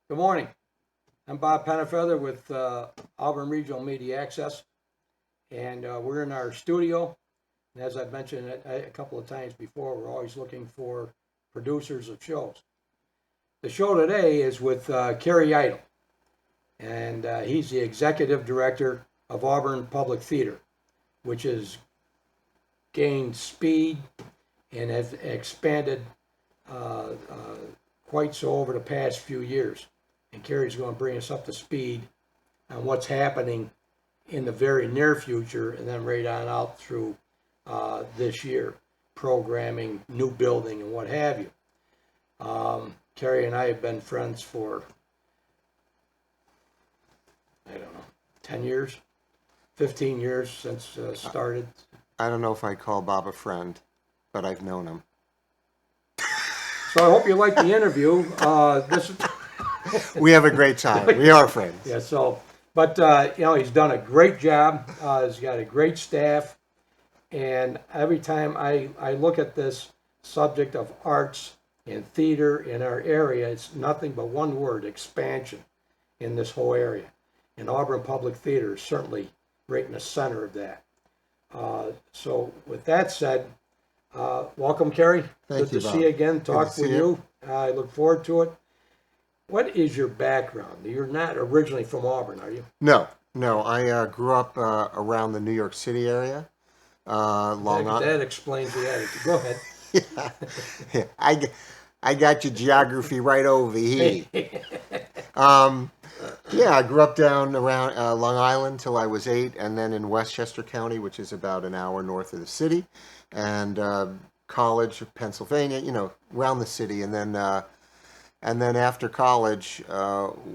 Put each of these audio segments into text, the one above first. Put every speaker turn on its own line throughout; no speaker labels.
Good morning. I'm Bob Penafeather with Auburn Regional Media Access, and we're in our studio. And as I've mentioned a couple of times before, we're always looking for producers of shows. The show today is with Carey Eidel, and he's the executive director of Auburn Public Theater, which has gained speed and has expanded quite so over the past few years. And Carey's going to bring us up to speed on what's happening in the very near future and then right on out through this year, programming, new building, and what have you. Carey and I have been friends for, I don't know, 10 years, 15 years since started.
I don't know if I'd call Bob a friend, but I've known him.
So I hope you like the interview.
We have a great time. We are friends.
Yeah, but he's done a great job. He's got a great staff. And every time I look at this subject of arts and theater in our area, it's nothing but one word: expansion in this whole area. And Auburn Public Theater is certainly right in the center of that. So with that said, welcome, Carey.
Thank
Good
you,
to
Bob.
see you again,
Good
talk
to
with
see
you. I look forward to it. What is your background? You're not originally from Auburn, are you?
No. I grew up around the New York City area. Long
That explains the attitude. Go ahead.
Yeah. I got your geography right over here. Yeah, I grew up down around Long Island till I was 8, and then in Westchester County, which is about an hour north of the city, and college, Pennsylvania, around the city, and then after college,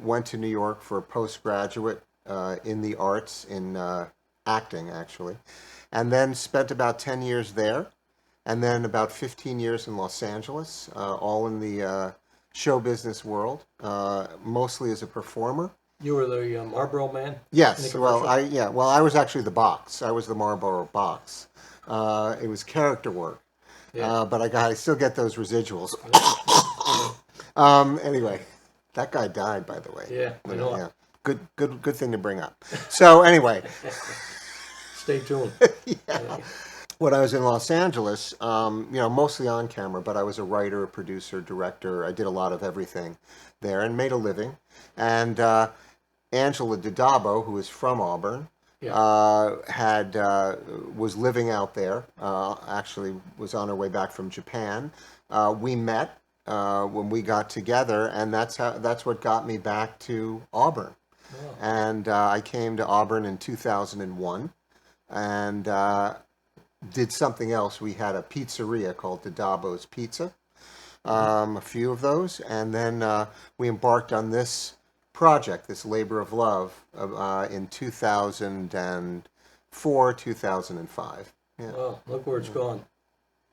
went to New York for a postgraduate in the arts, in acting, actually, and then spent about 10 years there, and then about 15 years in Los Angeles, all in the show business world, mostly as a performer.
You were the Marlboro man?
Yes, I was actually the box. I was the Marlboro box. It was character work,
Yeah.
but I still get those residuals. Anyway, that guy died, by the way.
Yeah, I know.
Yeah. Good thing to bring up. So anyway,
Stay tuned.
yeah. When I was in Los Angeles, mostly on camera, but I was a writer, a producer, director. I did a lot of everything there and made a living. And Angela Didabo, who is from Auburn,
Yeah.
was living out there. Actually, was on her way back from Japan. We met when we got together, and that's what got me back to Auburn.
Oh.
And I came to Auburn in 2001, and did something else. We had a pizzeria called Didabo's Pizza, a few of those, and then we embarked on this project, this labor of love, in 2004, 2005. Yeah.
Well, look where it's gone.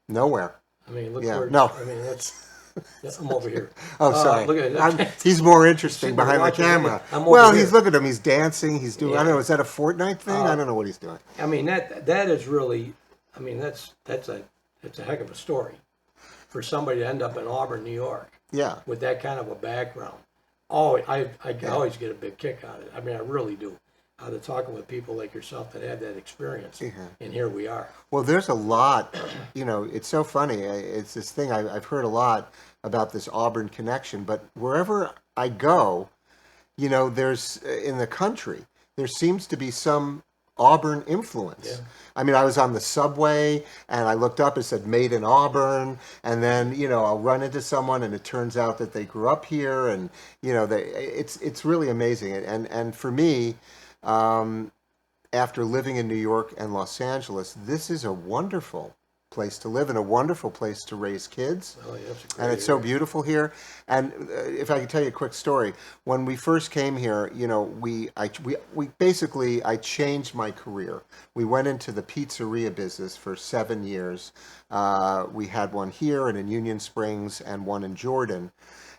Nowhere.
I mean, look
Yeah,
where.
no.
I mean, I'm over here.
Oh, sorry.
Look at that.
He's more interesting
Sitting there
behind the
watching me.
camera.
I'm over
Well,
here.
he's look at him. He's dancing. He's doing. I
Yeah.
don't know. Is that a Fortnite thing? I don't know what he's doing.
I mean, that is really. I mean, that's a heck of a story for somebody to end up in Auburn, New York,
Yeah.
with that kind of a background. Oh, I always get a big kick out of it. I mean, I really do. Out of talking with people like yourself that have that experience, and here we are.
Well, there's a lot. It's so funny. It's this thing I've heard a lot about this Auburn connection. But wherever I go, there's in the country, there seems to be some Auburn influence.
Yeah.
I mean, I was on the subway and I looked up and said "Made in Auburn," and then I'll run into someone and it turns out that they grew up here, and it's really amazing. And for me, after living in New York and Los Angeles, this is a wonderful place to live and a wonderful place to raise kids.
Oh, yeah, that's a great
And it's so
area.
beautiful here. And if I could tell you a quick story, when we first came here, I changed my career. We went into the pizzeria business for 7 years. We had one here and in Union Springs and one in Jordan.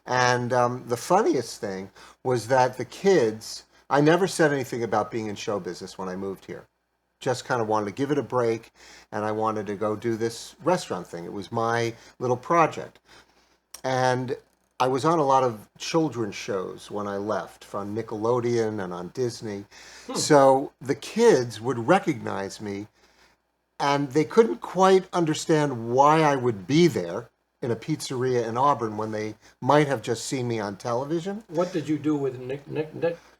And the funniest thing was that the kids, I never said anything about being in show business when I moved here. Just kind of wanted to give it a break, and I wanted to go do this restaurant thing. It was my little project. And I was on a lot of children's shows when I left, from Nickelodeon and on Disney. So the kids would recognize me, and they couldn't quite understand why I would be there in a pizzeria in Auburn when they might have just seen me on television.
What did you do with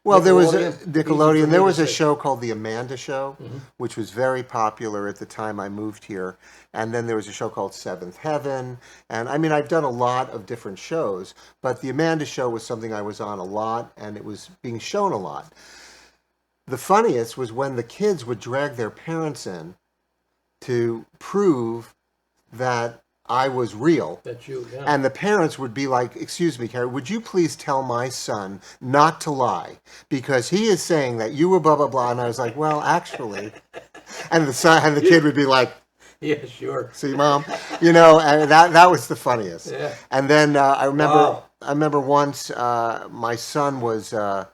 Well, there was a
Nickelodeon? Easy for
Nickelodeon.
me
There
to
was a
say.
show called The Amanda Show,
Mm-hmm.
which was very popular at the time I moved here. And then there was a show called Seventh Heaven. And I mean, I've done a lot of different shows, but The Amanda Show was something I was on a lot, and it was being shown a lot. The funniest was when the kids would drag their parents in to prove that I was real.
That you, yeah.
And the parents would be like, "Excuse me, Carey, would you please tell my son not to lie? Because he is saying that you were blah, blah, blah." And I was like, "Well, actually." And the kid would be like,
Yeah, sure.
"See, Mom?" You know, and that was the funniest.
Yeah.
And then
Wow.
I remember once my son or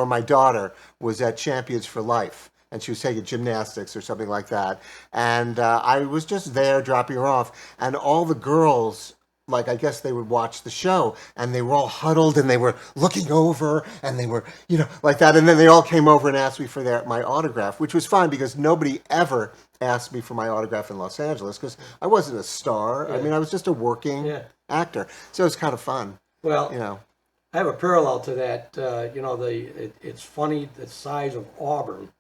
my daughter was at Champions for Life, and she was taking gymnastics or something like that. And I was just there dropping her off, and all the girls, like, I guess they would watch the show, and they were all huddled, and they were looking over, and they were, you know, like that. And then they all came over and asked me for my autograph, which was fine because nobody ever asked me for my autograph in Los Angeles because I wasn't a star. I mean, I was just a working
Yeah.
actor. So it was kind of fun,
Well,
you know.
I have a parallel to that. You know, it's funny the size of Auburn,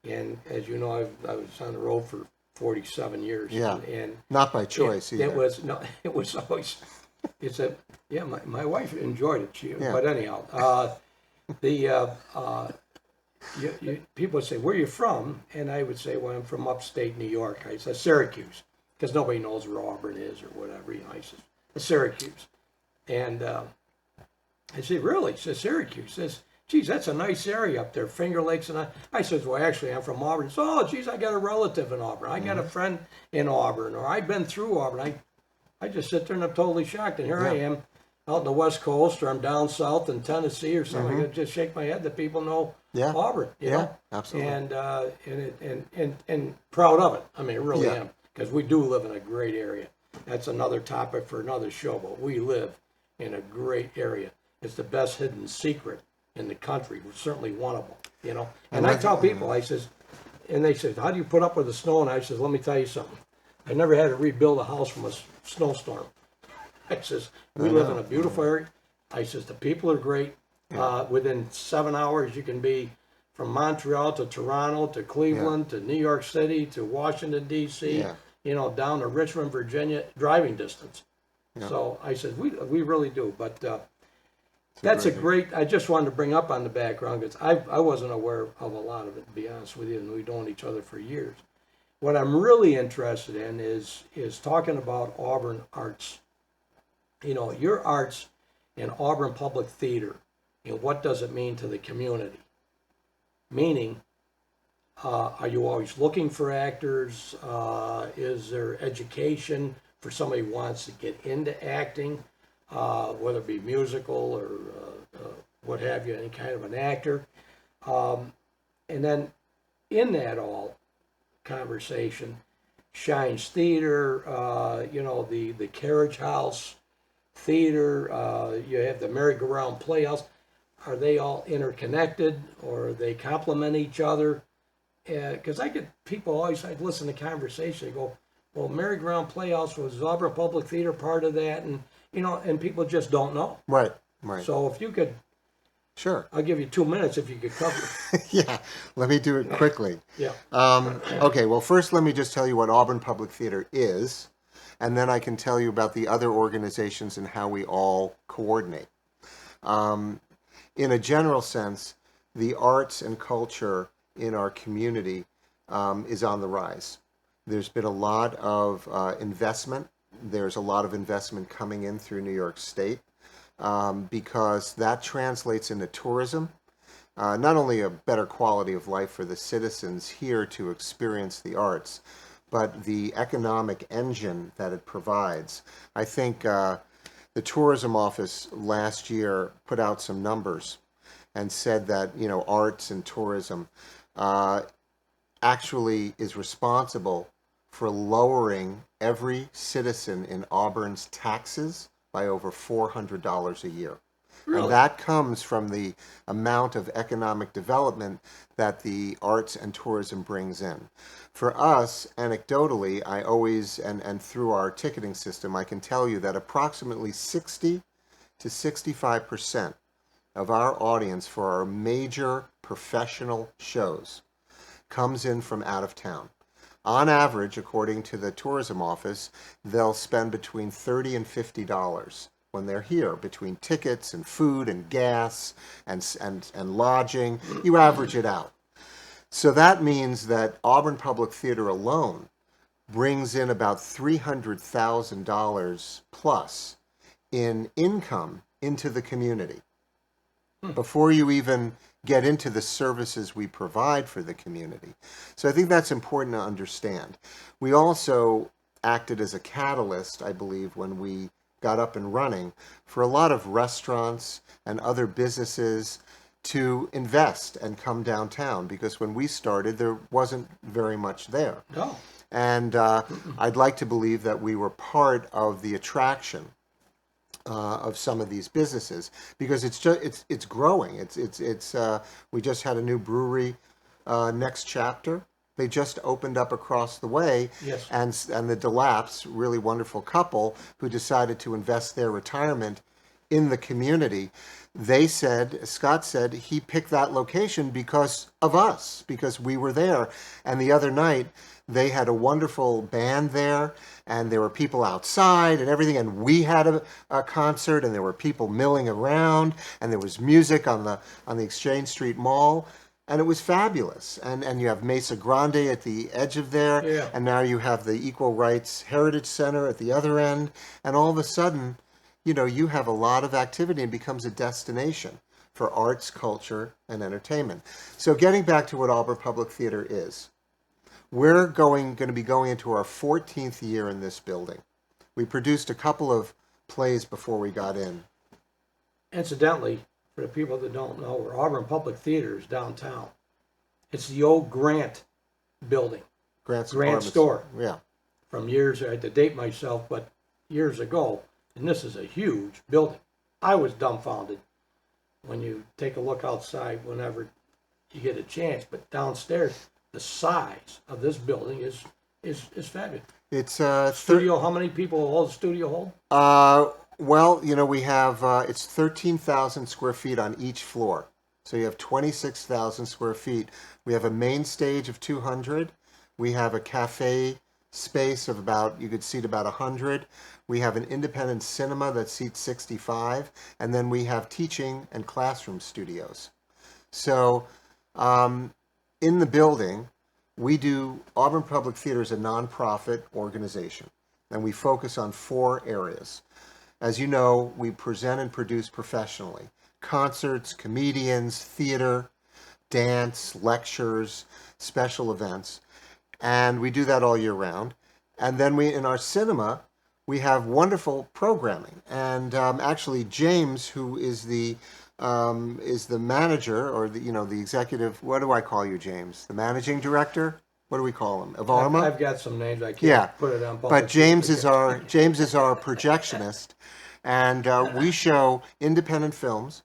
and as you know, I was on the road for 47 years.
Yeah.
And
Not by choice either.
it was no, it was always. It's a yeah. My wife enjoyed it.
Yeah.
But anyhow, people would say, "Where are you from?" And I would say, "Well, I'm from upstate New York." I said Syracuse, because nobody knows where Auburn is or whatever. You know, I said Syracuse, and I said, "Really?" She says, "Syracuse." Says, "Geez, that's a nice area up there, Finger Lakes." And I says, "Well, actually, I'm from Auburn." So, "Oh, geez, I got a relative in Auburn. I got a friend in Auburn, or I've been through Auburn." I just sit there and I'm totally shocked. And here I am out in the West Coast, or I'm down south in Tennessee or something. I just shake my head that people know
Yeah.
Auburn, you know?
Absolutely.
And proud of it. I mean, I really
Yeah.
am, because we do live in a great area. That's another topic for another show, but we live in a great area. It's the best hidden secret in the country. We're certainly one of them, you know? And I tell people, I says, and they say, "How do you put up with the snow?" And I says, "Let me tell you something. I never had to rebuild a house from a snowstorm." I says, "We live in a beautiful area." I says, "The people are great. Within 7 hours, you can be from Montreal to Toronto to Cleveland to New York City to Washington, D.C.,
Yeah.
you know, down to Richmond, Virginia, driving distance." So I said, we really do. But that's a great, I just wanted to bring up on the background, because I wasn't aware of a lot of it, to be honest with you, and we've known each other for years. What I'm really interested in is talking about Auburn arts. You know, your arts in Auburn Public Theater, you know, what does it mean to the community? Meaning, are you always looking for actors? Is there education for somebody who wants to get into acting, whether it be musical or what have you, any kind of an actor? And then in that all conversation, Shines Theater, you know, the Carriage House Theater, you have the Merry-Go-Round Playhouse. Are they all interconnected, or they complement each other? Because I get people always, I listen to conversation, they go, "Well, Merry-Go-Round Playhouse, was Auburn Public Theater part of that?" And, you know, and people just don't know.
Right.
So if you could,
Sure.
I'll give you 2 minutes if you could cover it.
Yeah. Let me do it quickly.
Yeah.
Okay, well, first let me just tell you what Auburn Public Theater is, and then I can tell you about the other organizations and how we all coordinate. In a general sense, the arts and culture in our community is on the rise. There's been a lot of investment. There's a lot of investment coming in through New York State because that translates into tourism. Not only a better quality of life for the citizens here to experience the arts, but the economic engine that it provides. I think the tourism office last year put out some numbers and said that, you know, arts and tourism actually is responsible for lowering every citizen in Auburn's taxes by over $400 a year.
Really?
And that comes from the amount of economic development that the arts and tourism brings in. For us, anecdotally, I always, and through our ticketing system, I can tell you that approximately 60 to 65% of our audience for our major professional shows comes in from out of town. On average, according to the tourism office, they'll spend between $30 and $50 when they're here, between tickets and food and gas and lodging. You average it out. So that means that Auburn Public Theater alone brings in about $300,000 plus in income into the community before you even get into the services we provide for the community. So I think that's important to understand. We also acted as a catalyst, I believe, when we got up and running for a lot of restaurants and other businesses to invest and come downtown, because when we started, there wasn't very much there.
No.
And I'd like to believe that we were part of the attraction of some of these businesses, because it's growing. We just had a new brewery, Next Chapter. They just opened up across the way.
Yes.
And the DeLaps, really wonderful couple who decided to invest their retirement in the community. Scott said he picked that location because of us, because we were there. And the other night, they had a wonderful band there, and there were people outside and everything, and we had a concert, and there were people milling around, and there was music on the Exchange Street Mall, and it was fabulous. And you have Mesa Grande at the edge of there,
Yeah.
and now you have the Equal Rights Heritage Center at the other end, and all of a sudden, you have a lot of activity and becomes a destination for arts, culture, and entertainment. So getting back to what Auburn Public Theater is, we're going to be going into our 14th year in this building. We produced a couple of plays before we got in.
Incidentally, for the people that don't know, where Auburn Public Theater is downtown. It's the old Grant building.
Grant
Store.
Yeah.
From years, I had to date myself, but years ago. And this is a huge building. I was dumbfounded when you take a look outside whenever you get a chance. But downstairs, the size of this building is fabulous.
It's
Studio, how many people will the studio hold?
Well, we have it's 13,000 square feet on each floor. So you have 26,000 square feet. We have a main stage of 200. We have a cafe space of you could seat about 100. We have an independent cinema that seats 65. And then we have teaching and classroom studios. So in the building, Auburn Public Theater is a nonprofit organization, and we focus on 4 areas. As you know, we present and produce professionally: concerts, comedians, theater, dance, lectures, special events, and we do that all year round. And then in our cinema, we have wonderful programming. And actually, James, who is the manager, or the executive. What do I call you, James? The managing director? What do we call him? Of ARMA?
I've got some names. I can't put it on public.
But James is our projectionist, and we show independent films.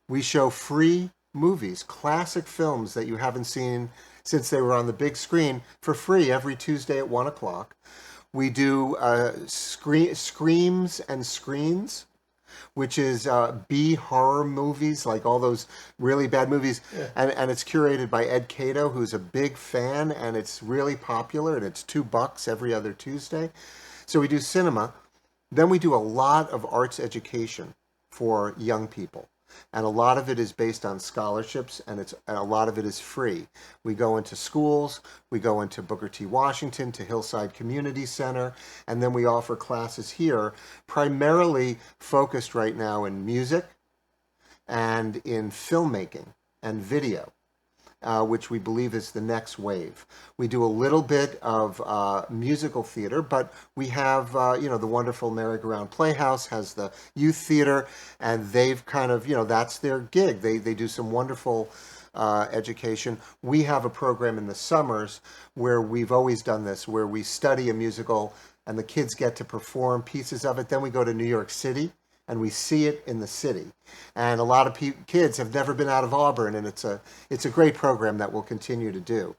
We show free movies, classic films that you haven't seen since they were on the big screen, for free every Tuesday at 1:00. We do Screams and Screens, which is B horror movies, like all those really bad movies. Yeah. And it's curated by Ed Cato, who's a big fan, and it's really popular, and it's $2 every other Tuesday. So we do cinema. Then we do a lot of arts education for young people. And a lot of it is based on scholarships, and a lot of it is free. We go into schools, we go into Booker T. Washington, to Hillside Community Center, and then we offer classes here, primarily focused right now in music and in filmmaking and video, which we believe is the next wave. We do a little bit of musical theater, but we have, the wonderful Merry-Go-Round Playhouse has the youth theater, and they've kind of, that's their gig. They do some wonderful education. We have a program in the summers where we've always done this, where we study a musical and the kids get to perform pieces of it. Then we go to New York City, and we see it in the city. And a lot of kids have never been out of Auburn, and it's a great program that we'll continue to do.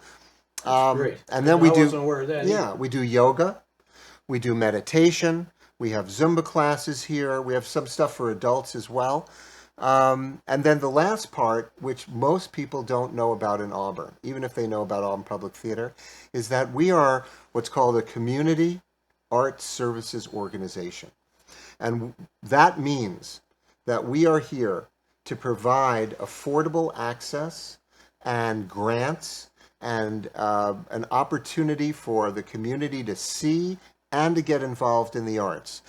That's great.
And then we
I
do,
wasn't aware of that
yeah,
either.
we do yoga, we do meditation, we have Zumba classes here, we have some stuff for adults as well. And then the last part, which most people don't know about in Auburn, even if they know about Auburn Public Theater, is that we are what's called a community arts services organization. And that means that we are here to provide affordable access and grants and an opportunity for the community to see and to get involved in the arts.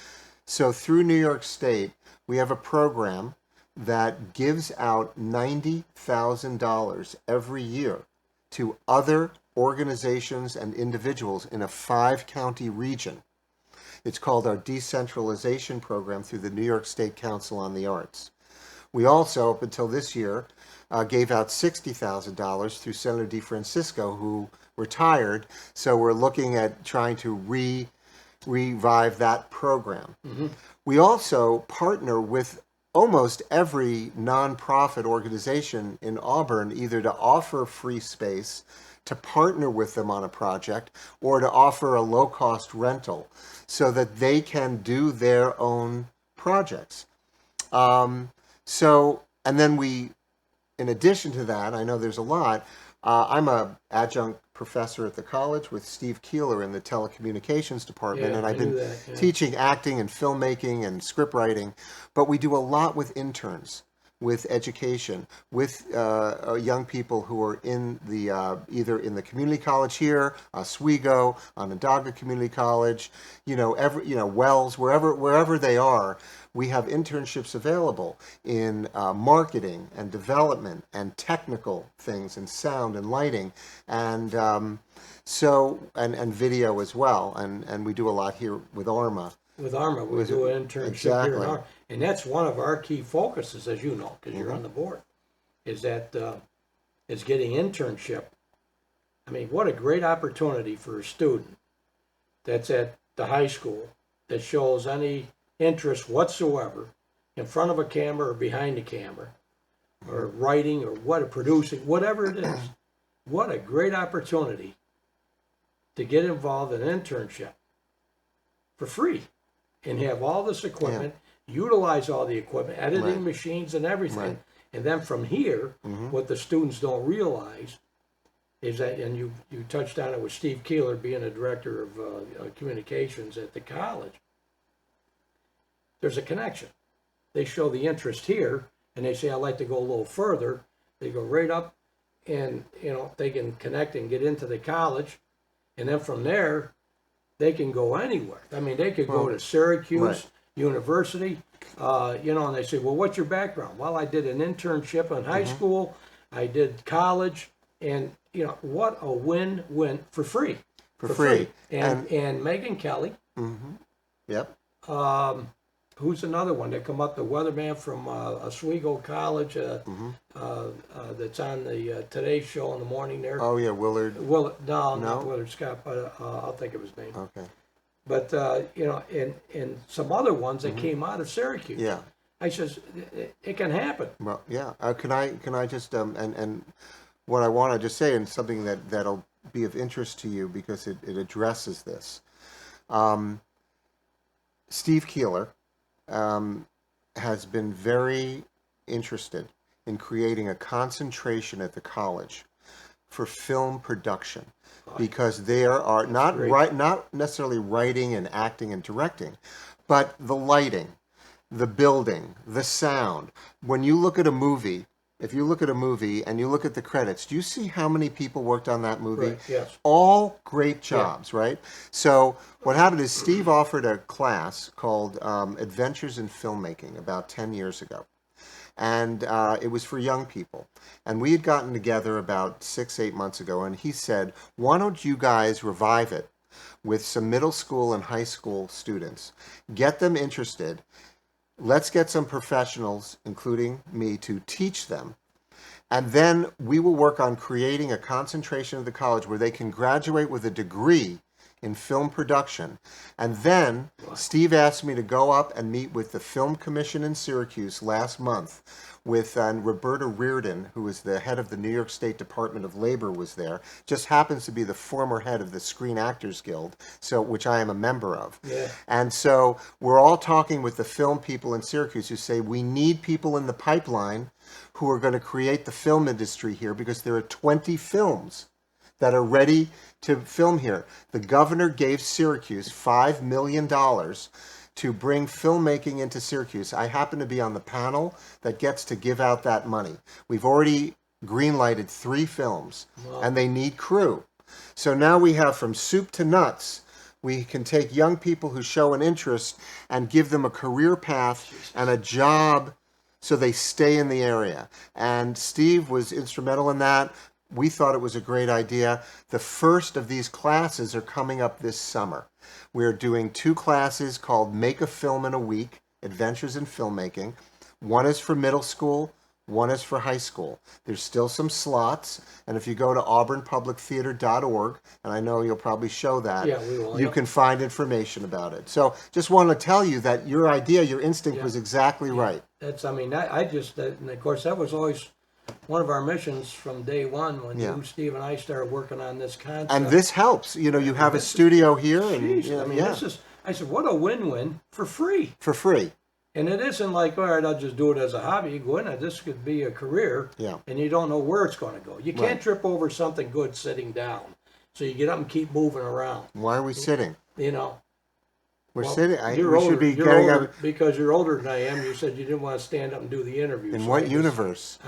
So through New York State, we have a program that gives out $90,000 every year to other organizations and individuals in a 5-county region. It's called our decentralization program through the New York State Council on the Arts. We also, up until this year, gave out $60,000 through Senator DeFrancisco, who retired. So we're looking at trying to revive that program. Mm-hmm. We also partner with almost every nonprofit organization in Auburn, either to offer free space, to partner with them on a project, or to offer a low-cost rental so that they can do their own projects. And then we, in addition to that, I know there's a lot, I'm an adjunct professor at the college with Steve Keeler in the telecommunications department, and I've been teaching acting and filmmaking and script writing, but we do a lot with interns, with education, with young people who are in the either in the community college here, Oswego, Onondaga Community College, Wells, wherever they are. We have internships available in marketing and development and technical things and sound and lighting and and video as well. And we do a lot here with ARMA.
With ARMA, we do an internship here in ARMA. And that's one of our key focuses, as you know, because you're on the board, is getting internship. I mean, what a great opportunity for a student that's at the high school that shows any interest whatsoever in front of a camera or behind the camera, or writing or producing, whatever it is. What a great opportunity to get involved in an internship for free and have all this equipment, utilize all the equipment, editing machines and everything. Right. And then from here, what the students don't realize is that, and you touched on it with Steve Keeler being a director of communications at the college, there's a connection. They show the interest here, and they say, I'd like to go a little further. They go right up, and they can connect and get into the college, and then from there, they can go anywhere. I mean, they could go to Syracuse University, and they say, well, what's your background? Well, I did an internship in high school, I did college, and what a win-win for free. For free. And Megan Kelly.
Yep.
Who's another one that come up? The weatherman from Oswego College that's on the Today Show in the morning there.
Oh, yeah, Willard.
No, not Willard Scott, but I'll think of his name.
Okay.
But, and some other ones that came out of Syracuse.
Yeah.
I says, it can happen.
Well, yeah. Can I just, and what I want to just say, and something that'll be of interest to you because it addresses this. Steve Keeler has been very interested in creating a concentration at the college for film production, because there are not necessarily writing and acting and directing, but the lighting, the building, the sound. When you look at a movie, if you look at a movie and you look at the credits, do you see how many people worked on that movie?
Right, yes.
All great jobs, right? So what happened is Steve offered a class called Adventures in Filmmaking about 10 years ago. And it was for young people. And we had gotten together about 6-8 months ago, and he said, why don't you guys revive it with some middle school and high school students, get them interested. Let's get some professionals, including me, to teach them. And then we will work on creating a concentration of the college where they can graduate with a degree in film production. And then Steve asked me to go up and meet with the Film Commission in Syracuse last month with Roberta Reardon, who is the head of the New York State Department of Labor, was there. Just happens to be the former head of the Screen Actors Guild, so which I am a member of.
Yeah.
And so we're all talking with the film people in Syracuse who say we need people in the pipeline who are going to create the film industry here, because there are 20 films that are ready to film here. The governor gave Syracuse $5 million to bring filmmaking into Syracuse. I happen to be on the panel that gets to give out that money. We've already greenlighted 3 films, and they need crew. So now we have from soup to nuts. We can take young people who show an interest and give them a career path and a job so they stay in the area. And Steve was instrumental in that. We thought it was a great idea. The first of these classes are coming up this summer. We're doing 2 classes called Make a Film in a Week, Adventures in Filmmaking. One is for middle school, one is for high school. There's still some slots, and if you go to auburnpublictheater.org, and I know you'll probably show that,
Yeah, we will,
you can find information about it. So just want to tell you that your idea, your instinct was exactly right.
That's, I mean, and of course, that was always one of our missions from day one when you, Steve, and I started working on this concept.
And this helps. You know, you have a studio here. And,
Jeez, I mean, this is, I said, what a win-win for free.
For free.
And it isn't like, all right, I'll just do it as a hobby. You go in and this could be a career, and you don't know where it's going to go. You can't trip over something good sitting down. So you get up and keep moving around.
Why are we sitting?
You know.
We're sitting.
You're
we
older,
should be
you're
getting
older,
up.
Because you're older than I am. You said you didn't want to stand up and do the interview.
In
so
what universe?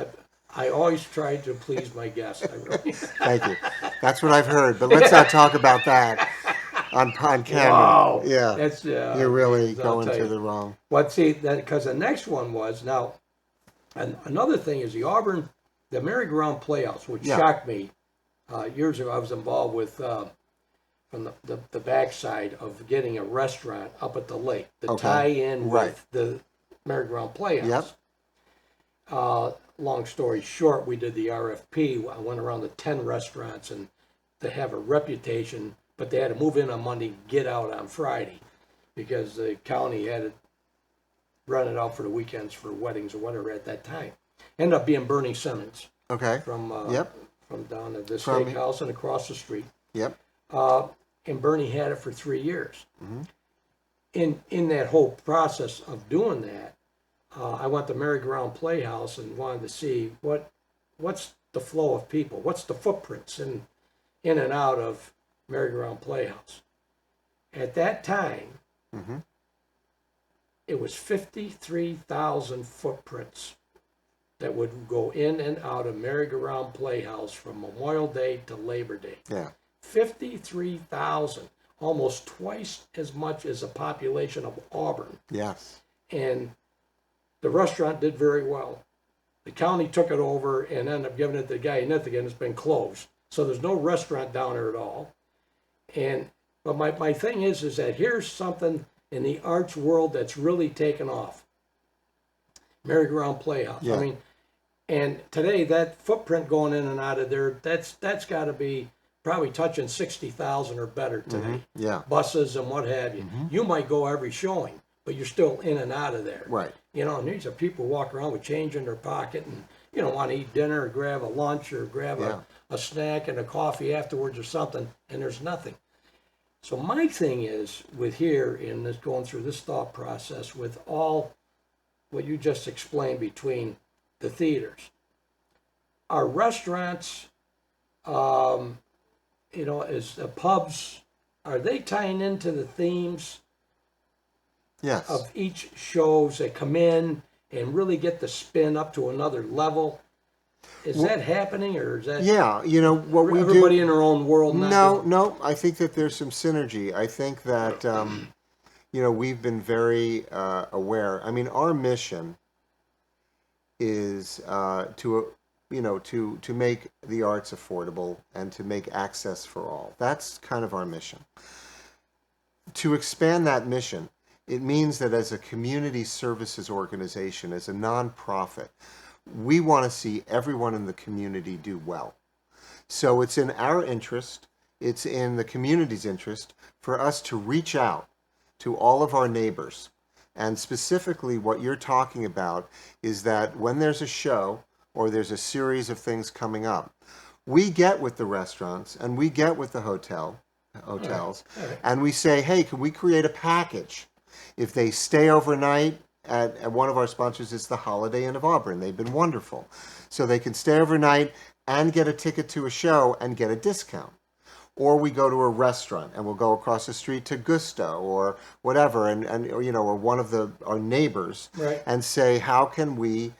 I always tried to please my guests. I really.
Thank you. That's what I've heard. But let's not talk about that on camera.
Wow.
Yeah.
That's
You're really going to the wrong.
But see, that because the next one was now, and another thing is the merry-go-round playhouse, which shocked me. Years ago, I was involved with from the backside of getting a restaurant up at the lake to tie in with the merry-go-round playhouse. Yep. Long story short, we did the RFP. I went around to 10 restaurants, and they have a reputation, but they had to move in on Monday, get out on Friday, because the county had it run it out for the weekends for weddings or whatever at that time. Ended up being Bernie Simmons.
Okay.
From down at the steakhouse and across the street.
Yep.
And Bernie had it for 3 years. Mm-hmm. In that whole process of doing that, I went to Merry-Go-Round Playhouse and wanted to see what's the flow of people, what's the footprints in and out of Merry-Go-Round Playhouse. At that time, it was 53,000 footprints that would go in and out of Merry-Go-Round Playhouse from Memorial Day to Labor Day.
Yeah.
53,000, almost twice as much as the population of Auburn.
Yes.
And the restaurant did very well. The county took it over and ended up giving it to the guy in Ithaca. It's been closed. So there's no restaurant down there at all. But my thing is that here's something in the arts world that's really taken off. Merry-Go-Round Playhouse.
Yeah.
I mean, and today that footprint going in and out of there, that's got to be probably touching 60,000 or better today.
Yeah.
Buses and what have you. You might go every showing, but you're still in and out of there.
Right.
You know, and these are people walk around with change in their pocket and, you know, want to eat dinner or grab a lunch or grab a snack and a coffee afterwards or something, and there's nothing. So my thing is with here in this going through this thought process with all what you just explained between the theaters, our restaurants, you know, is the pubs, are they tying into the themes of each shows that come in and really get the spin up to another level? Is that happening, or is that
you know what we do?
Everybody in their own world?
No. I think that there's some synergy. I think that you know, we've been very aware. I mean, our mission is to make the arts affordable and to make access for all. That's kind of our mission. To expand that mission, it means that as a community services organization, as a nonprofit, we want to see everyone in the community do well. So it's in our interest, it's in the community's interest for us to reach out to all of our neighbors. And specifically what you're talking about is that when there's a show or there's a series of things coming up, we get with the restaurants and we get with the hotels, and we say, hey, can we create a package? If they stay overnight at one of our sponsors, is the Holiday Inn of Auburn. They've been wonderful. So they can stay overnight and get a ticket to a show and get a discount. Or we go to a restaurant and we'll go across the street to Gusto or whatever, or one of our neighbors,
Right.
and say, how can we,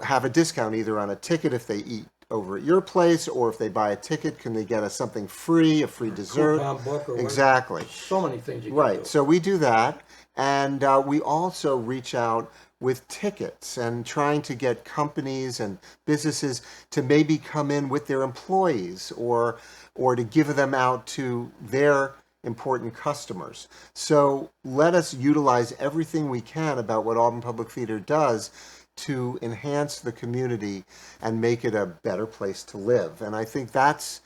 have a discount either on a ticket if they eat over at your place, or if they buy a ticket, can they get us something free, a free dessert?
Coupon book or
Exactly.
so many things you can
Right.
do.
So we do that, and we also reach out with tickets and trying to get companies and businesses to maybe come in with their employees or to give them out to their important customers. So let us utilize everything we can about what Auburn Public Theater does to enhance the community and make it a better place to live. And I think that's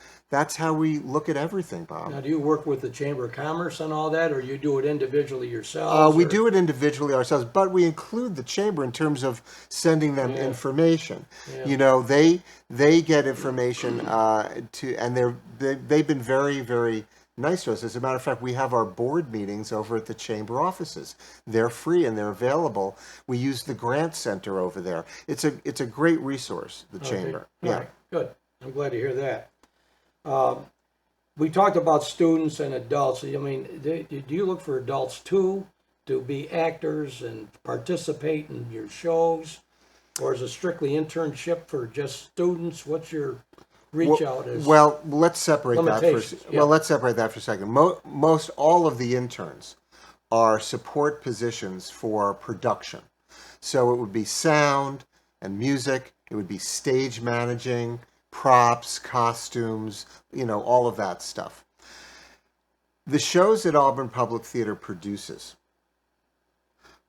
how we look at everything, Bob.
Now, do you work with the Chamber of Commerce on all that, or you do it individually yourselves?
We do it individually ourselves, but we include the chamber in terms of sending them information.
Yeah.
They get information and they've been very, very nice to us. As a matter of fact, we have our board meetings over at the chamber offices. They're free and they're available. We use the grant center over there. It's a great resource, the chamber.
All right, good. I'm glad to hear that. We talked about students and adults. I mean, do you look for adults too, to be actors and participate in your shows? Or is it strictly internship for just students? What's your reach out?
Well, let's separate that
Limitations,
for a second. Most all of the interns are support positions for production. So it would be sound and music. It would be stage managing, props, costumes, all of that stuff. The shows that Auburn Public Theater produces,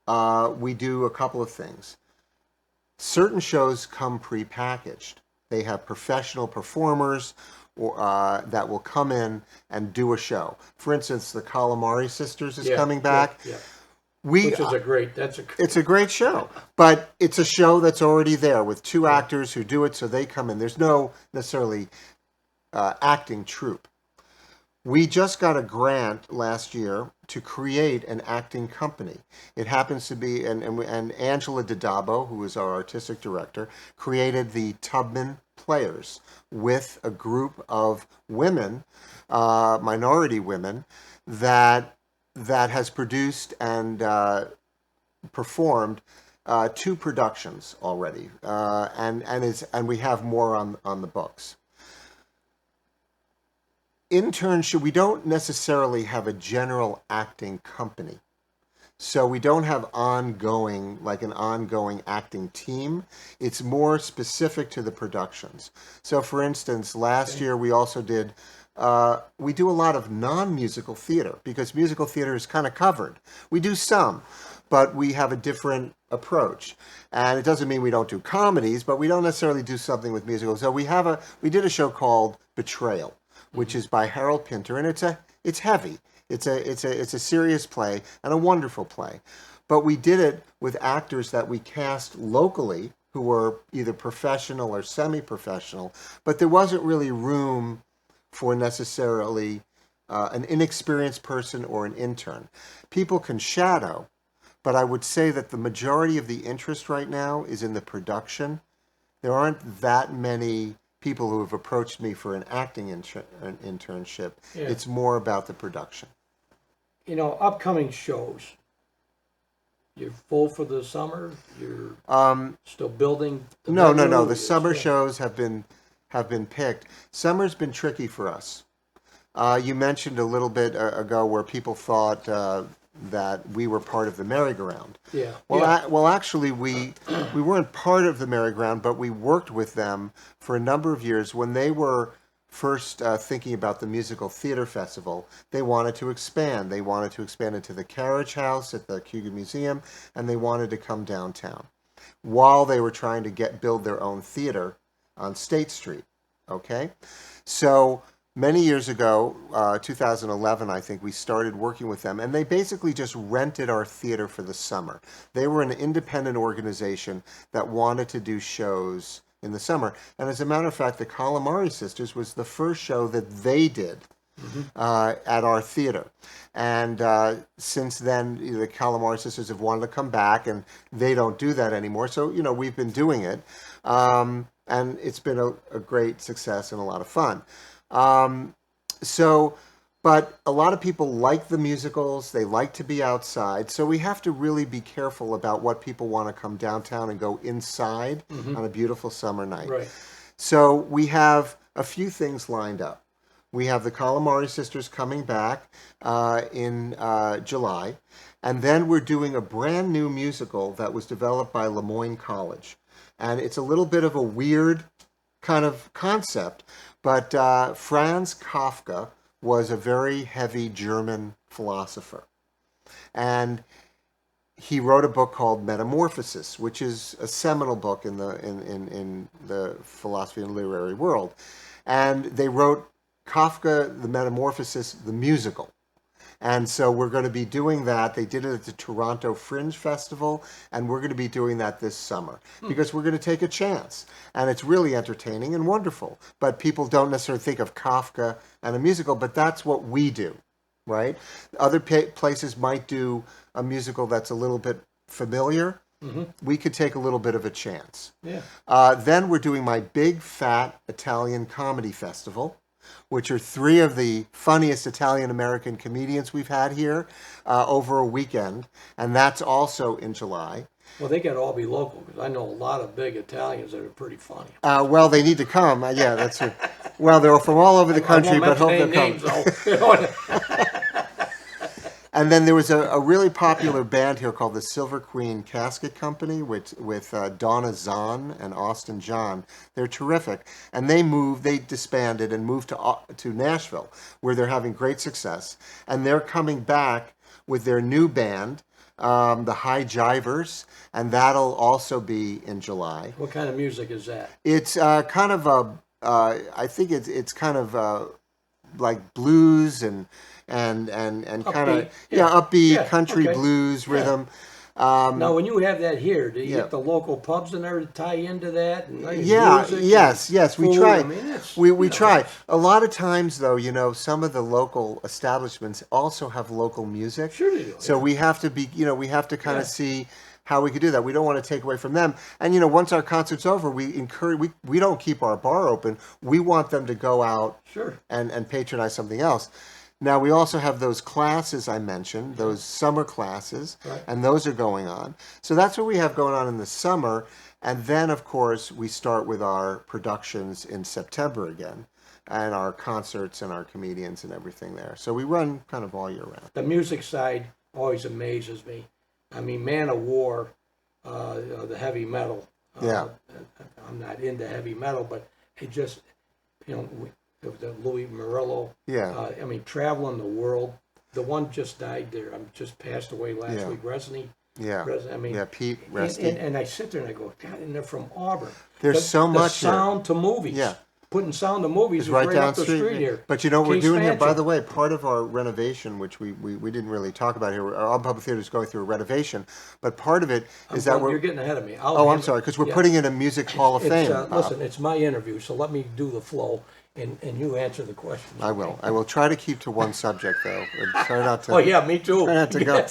we do a couple of things. Certain shows come prepackaged. They have professional performers that will come in and do a show. For instance, the Calamari Sisters is coming back.
Yeah. Which is it's
a great show, but it's a show that's already there with two actors who do it, so they come in. There's no necessarily acting troupe. We just got a grant last year to create an acting company. It happens to be, and Angela Didabo, who is our artistic director, created the Tubman Players with a group of women, minority women, that has produced and performed 2 productions already, and we have more on the books. Internship, we don't necessarily have a general acting company. So we don't have an ongoing acting team. It's more specific to the productions. So for instance, last year we also did, we do a lot of non-musical theater because musical theater is kind of covered. We do some, but we have a different approach. And it doesn't mean we don't do comedies, but we don't necessarily do something with musicals. So we did a show called Betrayal, which is by Harold Pinter, and it's heavy. It's a serious play and a wonderful play. But we did it with actors that we cast locally who were either professional or semi-professional, but there wasn't really room for necessarily an inexperienced person or an intern. People can shadow, but I would say that the majority of the interest right now is in the production. There aren't that many people who have approached me for an acting internship.
Yeah.
It's more about the production.
Upcoming shows. You're full for the summer? You're still building?
No. The summer shows have been picked. Summer's been tricky for us. You mentioned a little bit ago where people thought that we were part of the merry-go-round.
Yeah.
Well, actually, we weren't part of the merry-go-round, but we worked with them for a number of years. When they were first thinking about the musical theater festival, they wanted to expand. They wanted to expand into the Carriage House at the Cayuga Museum, and they wanted to come downtown while they were trying to build their own theater on State Street. Okay? So many years ago, 2011, I think, we started working with them, and they basically just rented our theater for the summer. They were an independent organization that wanted to do shows in the summer. And as a matter of fact, the Calamari Sisters was the first show that they did at our theater. And since then, the Calamari Sisters have wanted to come back, and they don't do that anymore. So, we've been doing it. And it's been a great success and a lot of fun. But a lot of people like the musicals. They like to be outside. So we have to really be careful about what people want to come downtown and go inside on a beautiful summer night.
Right.
So we have a few things lined up. We have the Calamari Sisters coming back in July. And then we're doing a brand new musical that was developed by Lemoyne College. And it's a little bit of a weird kind of concept, but Franz Kafka was a very heavy German philosopher. And he wrote a book called Metamorphosis, which is a seminal book in the philosophy and literary world. And they wrote Kafka, the Metamorphosis, the musical. And so we're going to be doing that. They did it at the Toronto Fringe Festival, and we're going to be doing that this summer because we're going to take a chance. And it's really entertaining and wonderful. But people don't necessarily think of Kafka and a musical, but that's what we do, right? Other places might do a musical that's a little bit familiar. We could take a little bit of a chance.
Yeah.
Then we're doing my Big Fat Italian Comedy Festival, which are 3 of the funniest Italian-American comedians we've had here over a weekend. And that's also in July.
Well, they got to all be local because I know a lot of big Italians that are pretty funny.
Well, they need to come. Yeah, that's it. Well, they're from all over the country, but hope they'll come. And then there was a really popular band here called the Silver Queen Casket Company with Donna Zahn and Austin John. They're terrific. And they disbanded and moved to Nashville, where they're having great success. And they're coming back with their new band, the High Jivers, and that'll also be in July.
What kind of music is that?
It's kind of I think it's kind of like blues and kind of upbeat country blues rhythm.
Now, when you have that here, do you get the local pubs in there to tie into that? And
Yes, we
food?
try.
I mean,
we try. A lot of times, though, some of the local establishments also have local music.
Sure they do.
So we have to be, we have to kind of see how we could do that. We don't want to take away from them. And once our concert's over, we don't keep our bar open. We want them to go out and patronize something else. Now, we also have those classes I mentioned, those summer classes, and those are going on. So that's what we have going on in the summer. And then, of course, we start with our productions in September again, and our concerts and our comedians and everything there. So we run kind of all year round.
The music side always amazes me. I mean, Man of War, the heavy metal. I'm not into heavy metal, but it just, the Louis Murillo. I mean, traveling the world. The one just died there. Just passed away last week. Resney. I mean,
Pete Resney.
And I sit there and I go, God, and they're from Auburn.
There's so much
sound to movies.
Yeah.
Putting sound to movies is right down the street here.
But what we're doing here, by the way, part of our renovation, which we didn't really talk about here, our Auburn Public Theater is going through a renovation, but part of it is that
you're getting ahead of me.
I'm sorry, because we're putting in a Music Hall of Fame.
Listen, it's my interview, so let me do the flow, and you answer the questions.
I will. I will try to keep to one subject, though. And try not to.
Oh yeah, me too.
Try not to go.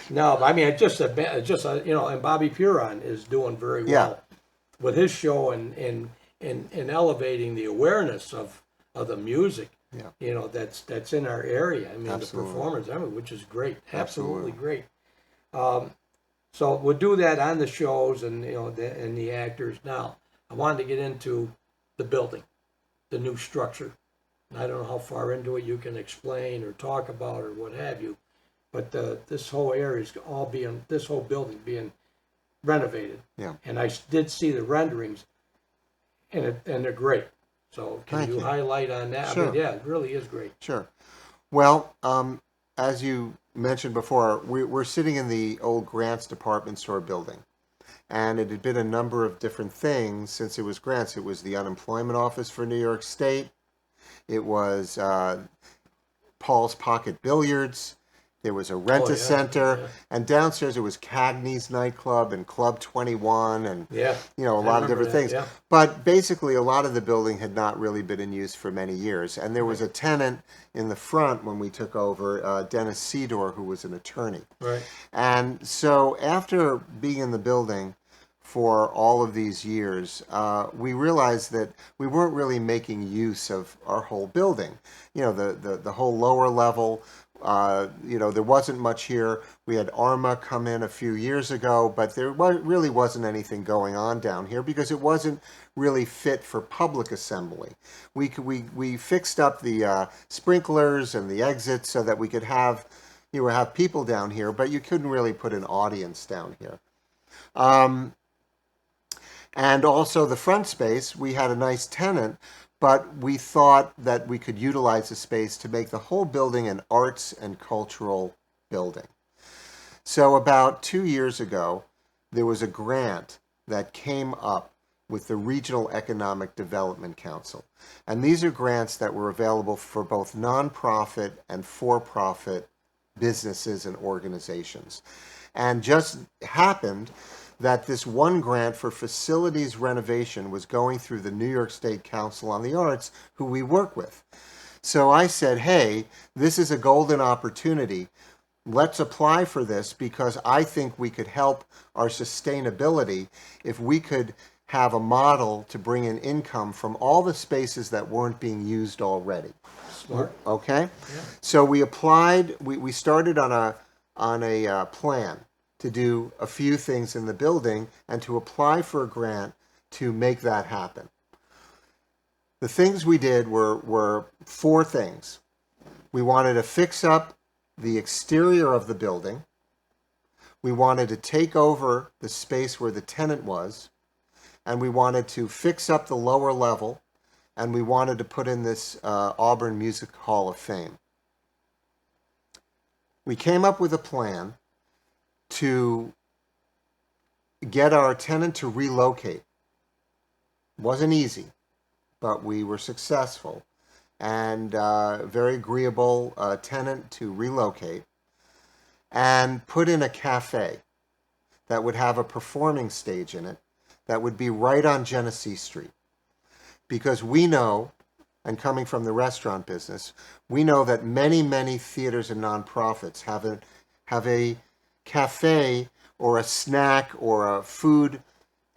No, I mean, and Bobby Puron is doing very well with his show and elevating the awareness of the music, that's in our area. I mean,
Absolutely.
The performers, which is great, absolutely great. So we'll do that on the shows and and the actors. Now, I wanted to get into the building, the new structure. I don't know how far into it you can explain or talk about or what have you, but this whole area is this whole building being renovated.
Yeah.
And I did see the renderings. And they're great. So can you highlight on that?
Sure.
I mean, it really is great.
Sure. Well, as you mentioned before, we're sitting in the old Grant's department store building. And it had been a number of different things since it was Grant's. It was the unemployment office for New York State. It was Paul's Pocket Billiards. There was a Rent-A-Center, and downstairs it was Cagney's nightclub and Club 21, and
Yeah.
a lot of different things.
Yeah.
But basically, a lot of the building had not really been in use for many years, and there was a tenant in the front when we took over, Dennis Seedor, who was an attorney.
Right.
And so, after being in the building for all of these years, we realized that we weren't really making use of our whole building. The whole lower level. There wasn't much here. We had ARMA come in a few years ago, but there really wasn't anything going on down here because it wasn't really fit for public assembly. We fixed up the sprinklers and the exits so that we could have people down here, but you couldn't really put an audience down here. And also the front space, we had a nice tenant, but we thought that we could utilize the space to make the whole building an arts and cultural building. So about 2 years ago, there was a grant that came up with the Regional Economic Development Council. And these are grants that were available for both nonprofit and for-profit businesses and organizations. And just happened that this one grant for facilities renovation was going through the New York State Council on the Arts, who we work with. So I said, hey, this is a golden opportunity. Let's apply for this because I think we could help our sustainability if we could have a model to bring in income from all the spaces that weren't being used already.
Smart.
Okay?
Yeah.
So we applied, we started on a plan to do a few things in the building and to apply for a grant to make that happen. The things we did were 4 things. We wanted to fix up the exterior of the building. We wanted to take over the space where the tenant was. And we wanted to fix up the lower level. And we wanted to put in this Auburn Music Hall of Fame. We came up with a plan to get our tenant to relocate. Wasn't easy, but we were successful. And very agreeable tenant to relocate and put in a cafe that would have a performing stage in it that would be right on Genesee Street. Because we know, and coming from the restaurant business, we know that many, many theaters and nonprofits have a cafe or a snack or a food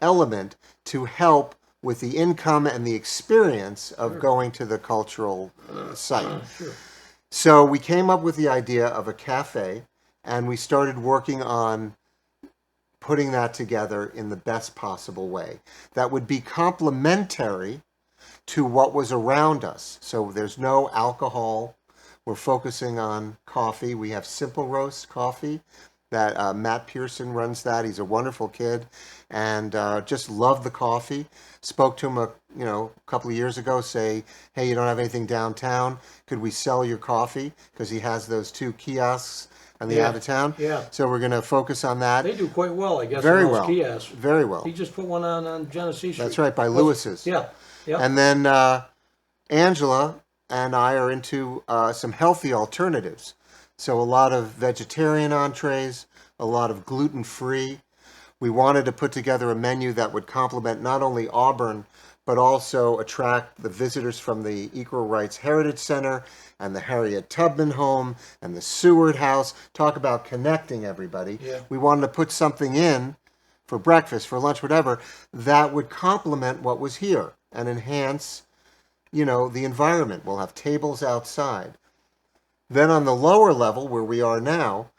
element to help with the income and the experience of going to the cultural site.
Sure.
So we came up with the idea of a cafe, and we started working on putting that together in the best possible way. That would be complementary to what was around us. So there's no alcohol. We're focusing on coffee. We have Simple Roast coffee that Matt Pearson runs that. He's a wonderful kid and just loved the coffee. Spoke to him a couple of years ago, say, hey, you don't have anything downtown. Could we sell your coffee? Because he has those 2 kiosks on the out of town.
Yeah.
So we're going to focus on that.
They do quite well, I guess.
Very
in those
well.
Kiosks.
Very well.
He just put one on Genesee Street.
That's right, by Lewis's.
Yeah. Yeah.
And then Angela and I are into some healthy alternatives. So a lot of vegetarian entrees, a lot of gluten-free. We wanted to put together a menu that would complement not only Auburn, but also attract the visitors from the Equal Rights Heritage Center and the Harriet Tubman Home and the Seward House. Talk about connecting everybody.
Yeah.
We wanted to put something in for breakfast, for lunch, whatever, that would complement what was here and enhance, the environment. We'll have tables outside. Then on the lower level, where we are now,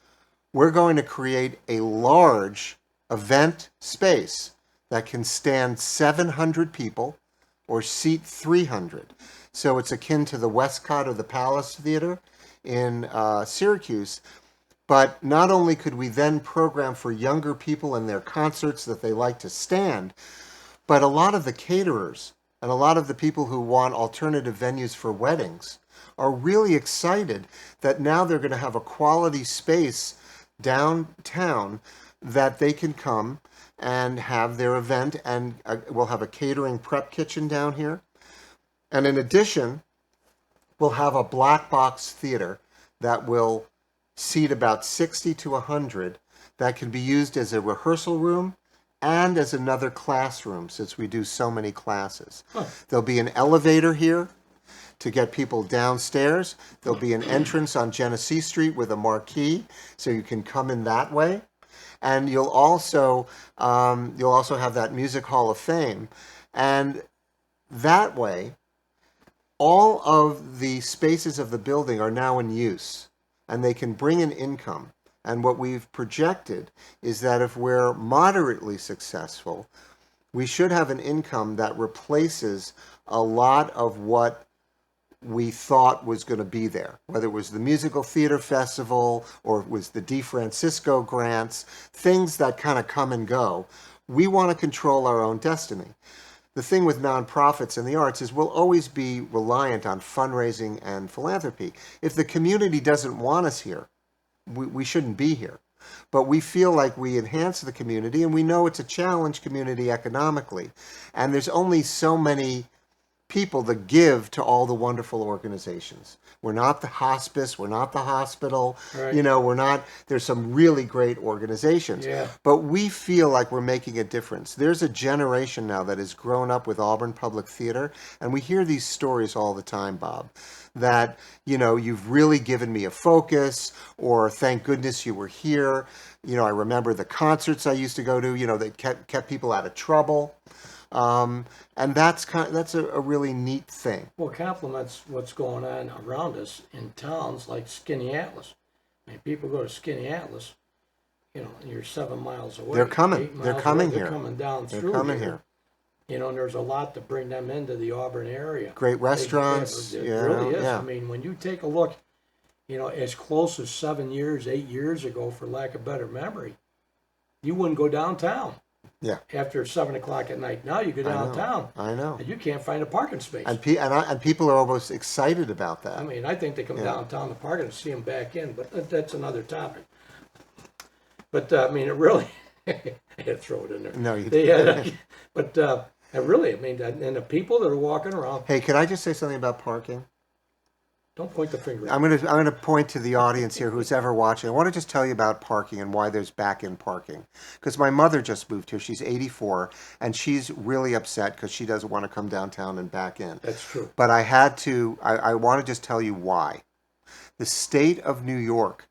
we're going to create a large event space that can stand 700 people or seat 300. So it's akin to the Westcott or the Palace Theater in Syracuse. But not only could we then program for younger people and their concerts that they like to stand, but a lot of the caterers and a lot of the people who want alternative venues for weddings are really excited that now they're going to have a quality space downtown that they can come and have their event, and we'll have a catering prep kitchen down here. And in addition, we'll have a black box theater that will seat about 60 to 100 that can be used as a rehearsal room and as another classroom since we do so many classes.
Huh.
There'll be an elevator here to get people downstairs. There'll be an entrance on Genesee Street with a marquee so you can come in that way. And you'll also have that Music Hall of Fame. And that way, all of the spaces of the building are now in use and they can bring in income. And what we've projected is that if we're moderately successful, we should have an income that replaces a lot of what we thought was going to be there, whether it was the Musical Theater Festival or it was the DeFrancisco grants, things that kind of come and go. We want to control our own destiny. The thing with nonprofits and the arts is we'll always be reliant on fundraising and philanthropy. If the community doesn't want us here, we shouldn't be here. But we feel like we enhance the community, and we know it's a challenge community economically. And there's only so many people that give to all the wonderful organizations. We're not the hospice, we're not the hospital,
Right.
we're not, there's some really great organizations.
Yeah.
But we feel like we're making a difference. There's a generation now that has grown up with Auburn Public Theater, and we hear these stories all the time, Bob, that, you've really given me a focus, or thank goodness you were here. I remember the concerts I used to go to, that kept people out of trouble. And that's a really neat thing.
Well, it complements what's going on around us in towns like Skinny Atlas. I mean, people go to Skinny Atlas, and you're 7 miles away.
They're coming.
8 miles
They're coming
away.
here.
They're coming down
They're
through
coming here.
And there's a lot to bring them into the Auburn area.
Great restaurants.
It
Yeah,
really is.
yeah.
I mean, when you take a look, as close as 7 years, 8 years ago, for lack of better memory, you wouldn't go downtown.
Yeah.
After 7 o'clock at night. Now you go downtown.
I know.
And you can't find a parking space.
And people are almost excited about that.
I mean, I think they come downtown to park and see them back in, but that's another topic. But I mean, it really, I had to throw it in there.
No, you didn't.
But really, I mean, and the people that are walking around,
Hey, can I just say something about parking?
don't point the finger.
I'm gonna point to the audience here who's ever watching. I want to just tell you about parking and why there's back-in parking. Because my mother just moved here. She's 84, and she's really upset because she doesn't want to come downtown and back in.
That's true.
But I want to just tell you why. The state of New York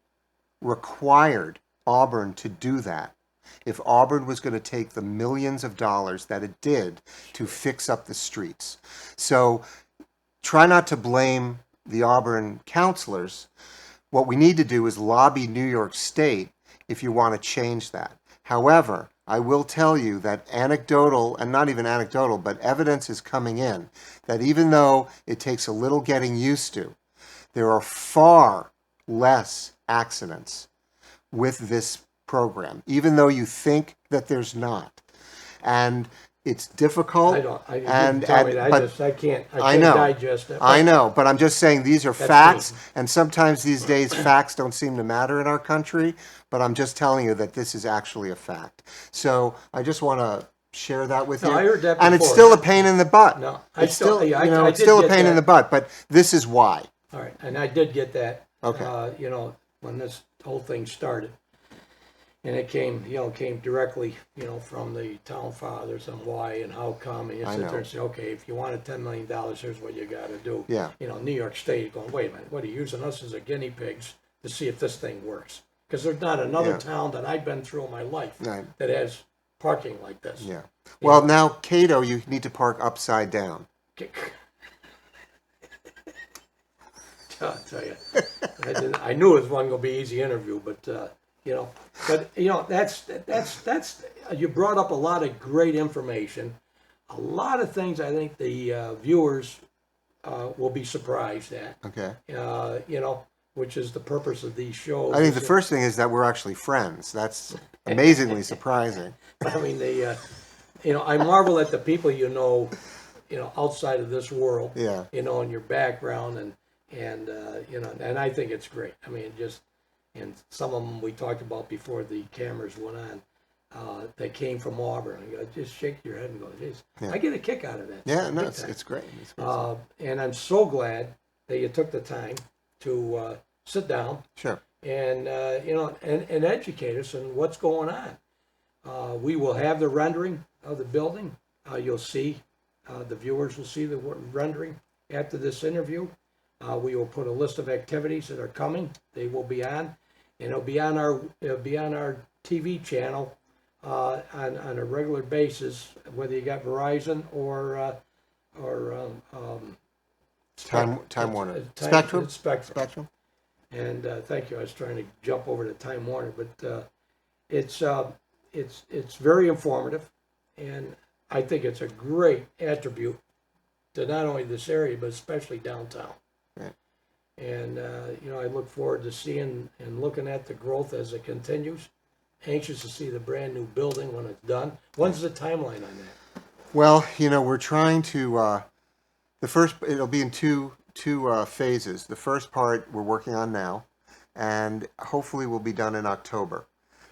required Auburn to do that if Auburn was going to take the millions of dollars that it did to fix up the streets. So try not to blame the Auburn counselors. What we need to do is lobby New York State if you want to change that. However, I will tell you that anecdotal, and not even anecdotal, but evidence is coming in that even though it takes a little getting used to, there are far less accidents with this program, even though you think that there's not. And it's difficult.
I can't digest it.
I know, but I'm just saying these are
That's
facts,
me.
and sometimes these days facts don't seem to matter in our country, but I'm just telling you that this is actually a fact. So I just want to share that with you.
I heard that
and it's
before.
still a pain in the butt.
No,
it's still,
I
it's
did
still a
get
pain in
that.
the butt, but this is why.
All right, and I did get that.
Okay.
When this whole thing started, and it came directly, from the town fathers and why and how come, and you
I
sit
know.
there and say, okay, if you wanted $10 million, here's what you got to do.
Yeah.
New York State going, wait a minute, what are you using us as a guinea pigs to see if this thing works? Because there's not another
Yeah.
town that I've been through in my life
Right.
that has parking like this.
Yeah. Well, now, Cato, you need to park upside down.
I'll tell you, I knew it was one going to be easy interview, but that's you brought up a lot of great information, a lot of things I think the viewers will be surprised at.
Okay.
Which is the purpose of these shows.
I think the first thing is that we're actually friends. That's amazingly surprising.
I mean, I marvel at the people outside of this world.
Yeah.
And your background and and I think it's great. I mean, and some of them we talked about before the cameras went on. They came from Auburn. And you just shake your head and go, "Geez,
Yeah.
I get a kick out of that."
Yeah, no,
Big
it's
time.
great. It's great.
And I'm so glad that you took the time to sit down
Sure.
and and educate us on what's going on. We will have the rendering of the building. You'll see, the viewers will see the rendering after this interview. We will put a list of activities that are coming. They will be on, and it'll be on our TV channel on a regular basis, whether you got Verizon or
Time Warner. Spectrum.
Spectrum. And thank you. I was trying to jump over to Time Warner, but it's very informative, and I think it's a great attribute to not only this area but especially downtown.
Right.
And I look forward to seeing and looking at the growth as it continues. Anxious to see the brand new building when it's done. When's the timeline on that?
Well, we're trying to. It'll be in two phases. The first part we're working on now, and hopefully will be done in October.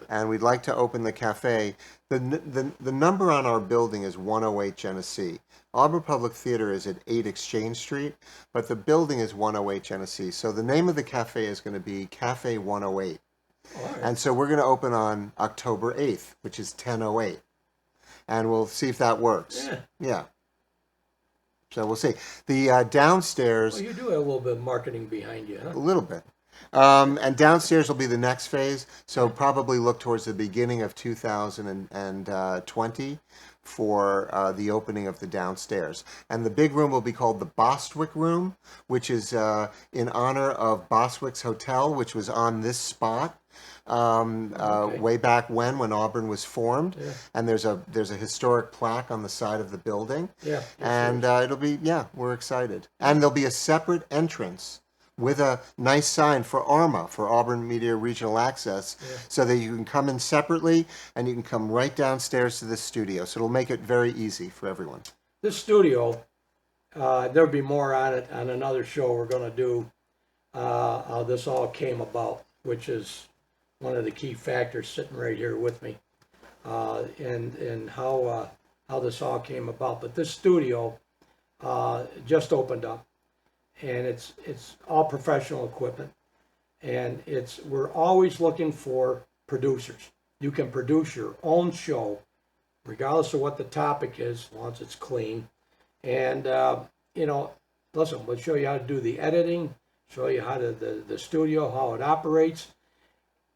And we'd like to open the cafe. The number on our building is 108 Genesee. Auburn Public Theater is at 8 Exchange Street, but the building is 108 Genesee. So the name of the cafe is going to be Cafe 108.
All right.
And so we're going to open on October 8th, which is 10:08. And we'll see if that works. Yeah. So we'll see. The downstairs...
Well, you do have a little bit of marketing behind you, huh?
A little bit. And downstairs will be the next phase. So probably look towards the beginning of 2020 for the opening of the downstairs. And the big room will be called the Bostwick Room, which is in honor of Bostwick's Hotel, which was on this spot. Way back when Auburn was formed, and there's a historic plaque on the side of the building. And it'll be we're excited, and there'll be a separate entrance with a nice sign for ARMA, for Auburn Media Regional Access, so that you can come in separately and you can come right downstairs to the studio. So it'll make it very easy for everyone.
This studio, there'll be more on it on another show we're going to do. How this all came about, which is one of the key factors sitting right here with me, and how this all came about. But this studio just opened up, and it's all professional equipment, and we're always looking for producers. You can produce your own show, regardless of what the topic is, as long as it's clean. And listen, we'll show you how to do the editing, show you how the studio, how it operates.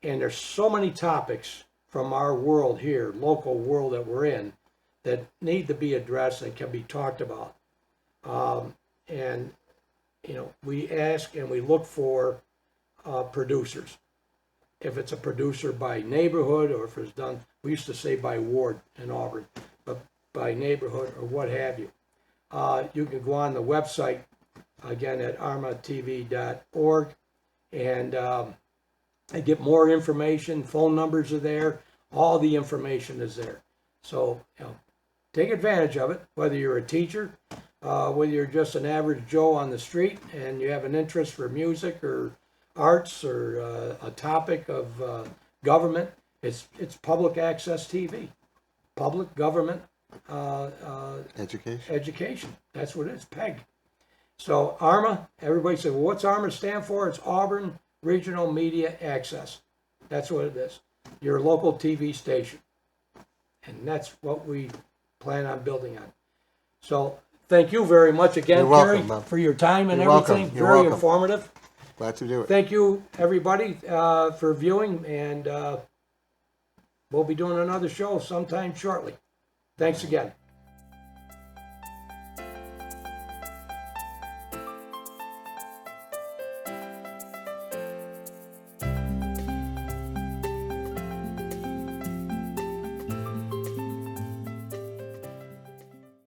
And there's so many topics from our world here, local world that we're in, that need to be addressed and can be talked about. We ask and we look for producers. If it's a producer by neighborhood, or if it's done, we used to say by ward in Auburn, but by neighborhood or what have you. You can go on the website, again, at armatv.org, and get more information. Phone numbers are there. All the information is there. So, take advantage of it, whether you're a teacher, whether you're just an average Joe on the street and you have an interest for music or arts or a topic of government. It's public access TV, public government education. That's what it is, PEG. So ARMA, everybody said, well, what's ARMA stand for? It's Auburn Regional Media Access. That's what it is. Your local TV station. And that's what we plan on building on. So thank you very much again, Carey, for your time and everything. Very informative.
Glad to do it.
Thank you, everybody, for viewing, and we'll be doing another show sometime shortly. Thanks again.